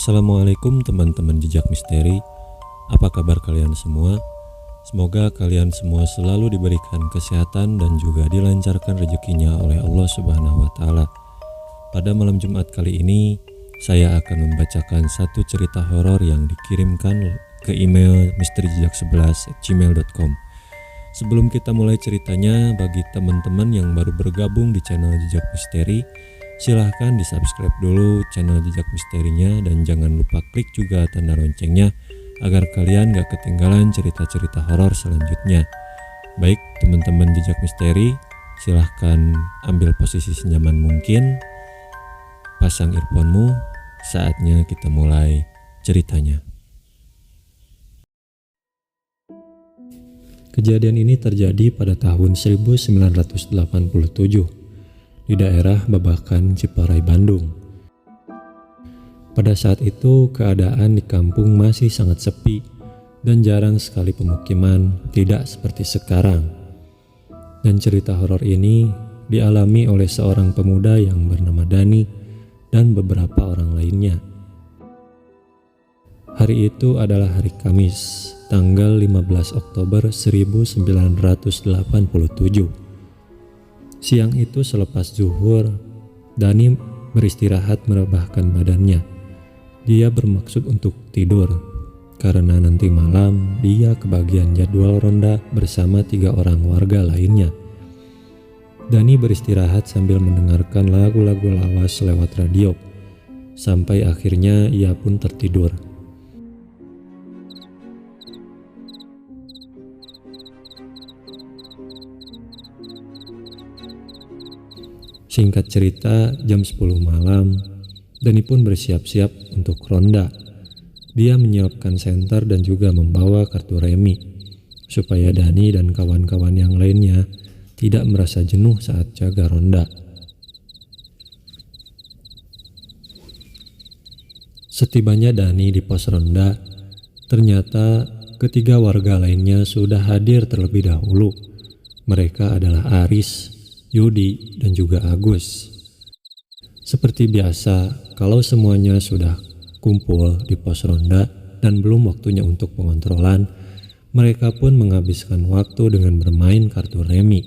Assalamualaikum teman-teman jejak misteri. Apa kabar kalian semua? Semoga kalian semua selalu diberikan kesehatan dan juga dilancarkan rezekinya oleh Allah Subhanahu wa Ta'ala. Pada malam Jumat kali ini, saya akan membacakan satu cerita horor yang dikirimkan ke email misteri-jejak11@gmail.com. Sebelum kita mulai ceritanya, bagi teman-teman yang baru bergabung di channel Jejak Misteri, silahkan di subscribe dulu channel Jejak Misterinya dan jangan lupa klik juga tanda loncengnya agar kalian gak ketinggalan cerita-cerita horor selanjutnya. Baik teman-teman Jejak Misteri, silahkan ambil posisi senyaman mungkin, pasang earphone-mu, saatnya kita mulai ceritanya. Kejadian ini terjadi pada tahun 1987 di daerah Babakan, Ciparai, Bandung. Pada saat itu keadaan di kampung masih sangat sepi dan jarang sekali pemukiman, tidak seperti sekarang. Dan cerita horor ini dialami oleh seorang pemuda yang bernama Dani dan beberapa orang lainnya. Hari itu adalah hari Kamis, tanggal 15 Oktober 1987. Siang itu selepas zuhur, Dani beristirahat merebahkan badannya. Dia bermaksud untuk tidur, karena nanti malam dia kebagian jadwal ronda bersama 3 orang warga lainnya. Dani beristirahat sambil mendengarkan lagu-lagu lawas lewat radio, sampai akhirnya ia pun tertidur. Singkat cerita, jam 10 malam, Dani pun bersiap-siap untuk ronda. Dia menyiapkan senter dan juga membawa kartu remi, supaya Dani dan kawan-kawan yang lainnya tidak merasa jenuh saat jaga ronda. Setibanya Dani di pos ronda, ternyata ketiga warga lainnya sudah hadir terlebih dahulu. Mereka adalah Aris, Yudi, dan juga Agus. Seperti biasa, kalau semuanya sudah kumpul di pos ronda dan belum waktunya untuk pengontrolan, mereka pun menghabiskan waktu dengan bermain kartu remi.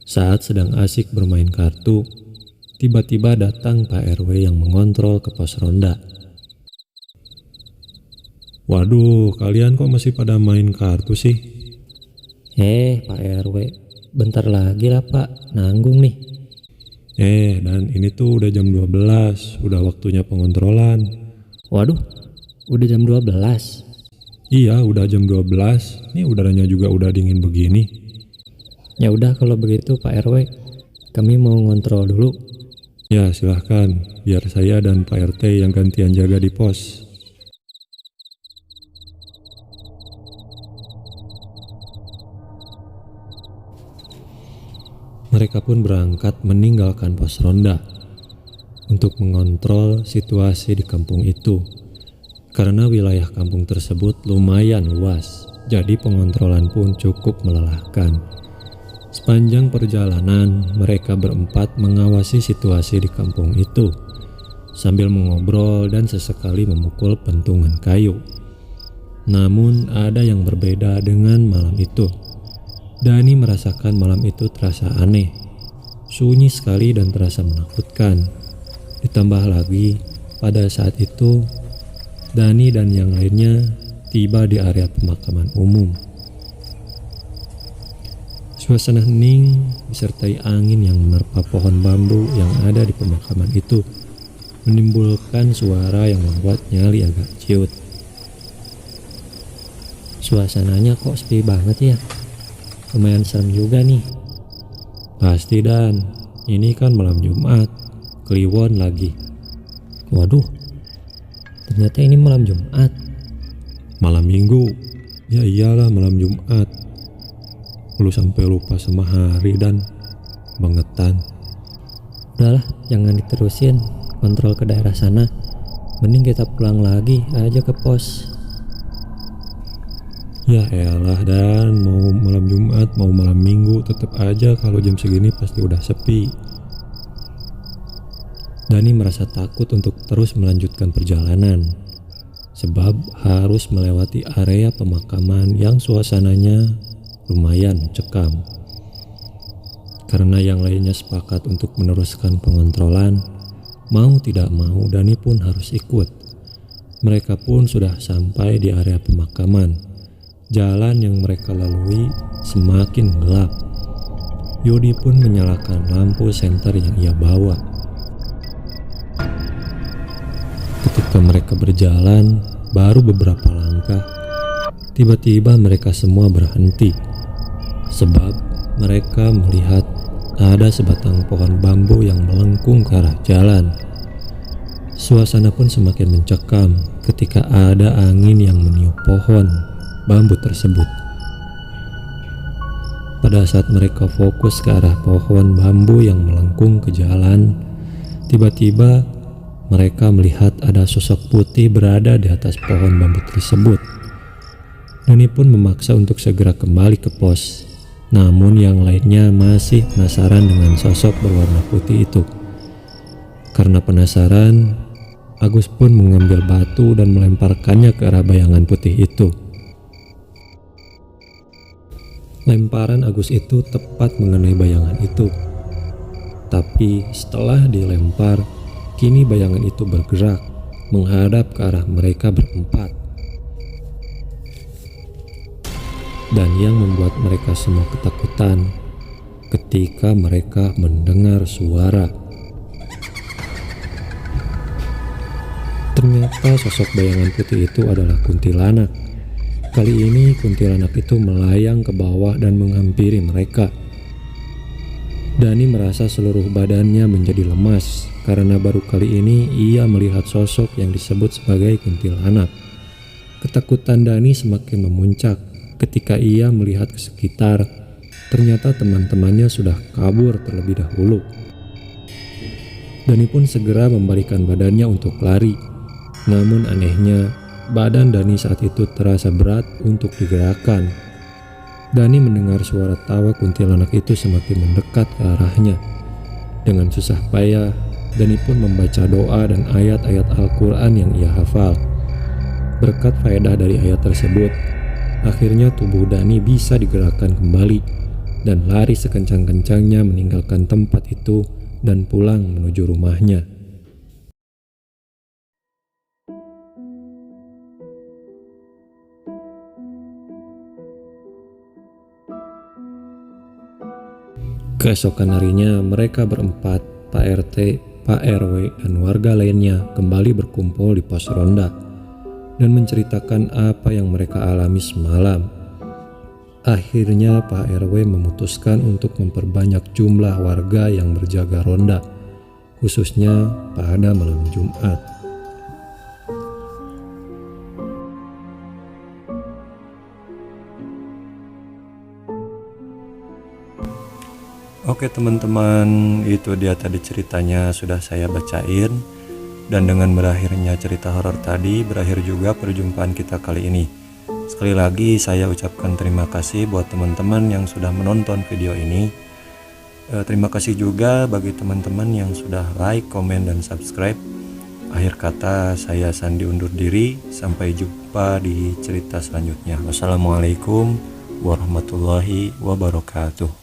Saat sedang asik bermain kartu, tiba-tiba datang Pak RW yang mengontrol ke pos ronda. "Waduh, kalian kok masih pada main kartu sih?" Pak RW, bentar lagi lah Pak, nanggung nih. Dan ini tuh udah jam 12, udah waktunya pengontrolan. Waduh, udah jam 12? Iya, udah jam 12. Nih udaranya juga udah dingin begini. Ya udah kalau begitu Pak RW, kami mau ngontrol dulu. Ya silahkan, biar saya dan Pak RT yang gantian jaga di pos. Mereka pun berangkat meninggalkan pos ronda untuk mengontrol situasi di kampung itu. Karena wilayah kampung tersebut lumayan luas, jadi pengontrolan pun cukup melelahkan. Sepanjang perjalanan, mereka berempat mengawasi situasi di kampung itu, sambil mengobrol dan sesekali memukul pentungan kayu. Namun ada yang berbeda dengan malam itu. Dani merasakan malam itu terasa aneh, sunyi sekali dan terasa menakutkan. Ditambah lagi, pada saat itu, Dani dan yang lainnya tiba di area pemakaman umum. Suasana hening disertai angin yang menerpa pohon bambu yang ada di pemakaman itu, menimbulkan suara yang membuat nyali agak ciut. Suasananya kok sepi banget ya? Lumayan serem juga nih. Pasti Dan, ini kan malam Jumat, Kliwon lagi. Waduh, ternyata ini malam Jumat. Malam Minggu, ya iyalah malam Jumat. Lu sampai lupa sama hari Dan, bangetan. Udahlah, jangan diterusin, kontrol ke daerah sana. Mending kita pulang lagi aja ke pos. Ya elah Dan, mau malam Jumat mau malam Minggu tetap aja kalau jam segini pasti udah sepi. Dani merasa takut untuk terus melanjutkan perjalanan, sebab harus melewati area pemakaman yang suasananya lumayan mencekam. Karena yang lainnya sepakat untuk meneruskan pengontrolan, mau tidak mau Dani pun harus ikut. Mereka pun sudah sampai di area pemakaman. Jalan yang mereka lalui semakin gelap. Yudi pun menyalakan lampu senter yang ia bawa. Ketika mereka berjalan baru beberapa langkah, tiba-tiba mereka semua berhenti. Sebab mereka melihat ada sebatang pohon bambu yang melengkung ke arah jalan. Suasana pun semakin mencekam ketika ada angin yang meniup pohon bambu tersebut. Pada saat mereka fokus ke arah pohon bambu yang melengkung ke jalan, tiba-tiba mereka melihat ada sosok putih berada di atas pohon bambu tersebut. Dani pun memaksa untuk segera kembali ke pos. Namun yang lainnya masih penasaran dengan sosok berwarna putih itu. Karena penasaran, Agus pun mengambil batu dan melemparkannya ke arah bayangan putih itu. Lemparan Agus itu tepat mengenai bayangan itu. Tapi setelah dilempar, kini bayangan itu bergerak menghadap ke arah mereka berempat. Dan yang membuat mereka semua ketakutan ketika mereka mendengar suara. Ternyata sosok bayangan putih itu adalah kuntilanak. Kali ini kuntilanak itu melayang ke bawah dan menghampiri mereka. Dani merasa seluruh badannya menjadi lemas karena baru kali ini ia melihat sosok yang disebut sebagai kuntilanak. Ketakutan Dani semakin memuncak ketika ia melihat ke sekitar. Ternyata teman-temannya sudah kabur terlebih dahulu. Dani pun segera membalikan badannya untuk lari. Namun anehnya, badan Dani saat itu terasa berat untuk digerakkan. Dani mendengar suara tawa kuntilanak itu semakin mendekat ke arahnya. Dengan susah payah, Dani pun membaca doa dan ayat-ayat Al-Quran yang ia hafal. Berkat faedah dari ayat tersebut, akhirnya tubuh Dani bisa digerakkan kembali dan lari sekencang-kencangnya meninggalkan tempat itu dan pulang menuju rumahnya. Keesokan harinya mereka berempat, Pak RT, Pak RW, dan warga lainnya kembali berkumpul di pos ronda dan menceritakan apa yang mereka alami semalam. Akhirnya Pak RW memutuskan untuk memperbanyak jumlah warga yang berjaga ronda, khususnya pada malam Jumat. Oke teman-teman, itu dia tadi ceritanya sudah saya bacain. Dan dengan berakhirnya cerita horor tadi, berakhir juga perjumpaan kita kali ini. Sekali lagi saya ucapkan terima kasih buat teman-teman yang sudah menonton video ini. Terima kasih juga bagi teman-teman yang sudah like, komen, dan subscribe. Akhir kata saya Sandi undur diri. Sampai jumpa di cerita selanjutnya. Wassalamualaikum warahmatullahi wabarakatuh.